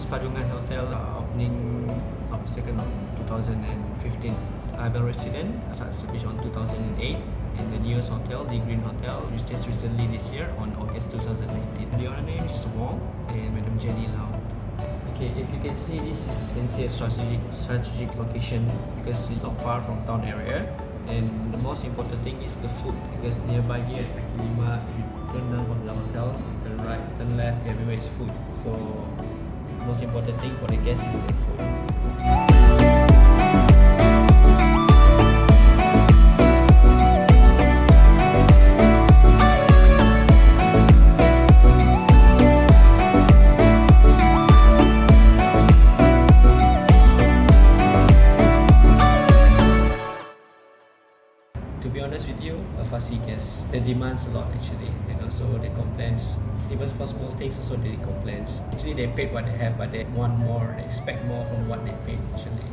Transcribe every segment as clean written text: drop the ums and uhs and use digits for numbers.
this Padungan Hotel opening of 2nd of 2015. I've been resident established on 2008, and the newest hotel, the Green Hotel, which just recently this year on August 2019. The owner name is Wong and Madam Jenny Lau. Okay, if you can see, this is a strategic location because it's not far from town area, and the most important thing is the food, because nearby here at Kaki Lima, you turn down from the hotels, turn right, turn left, everywhere is food. So the most important thing for the guests is the food. To be honest with you, a fussy guest. They demands a lot actually, and also they complains. Even for small things, also they complains. Actually, they paid what they have, but they want more. They expect more from what they paid actually.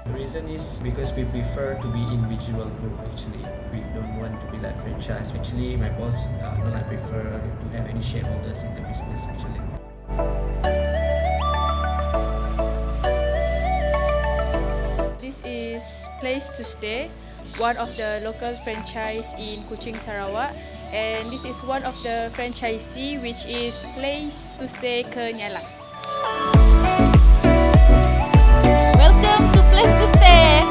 The reason is because we prefer to be individual group actually. We don't want to be like franchise. Actually, my boss don't prefer to have any shareholders in the business actually. This is place to stay, one of the local franchise in Kuching, Sarawak, and this is one of the franchisee which is place to stay Kenyala. Welcome to Place to Stay.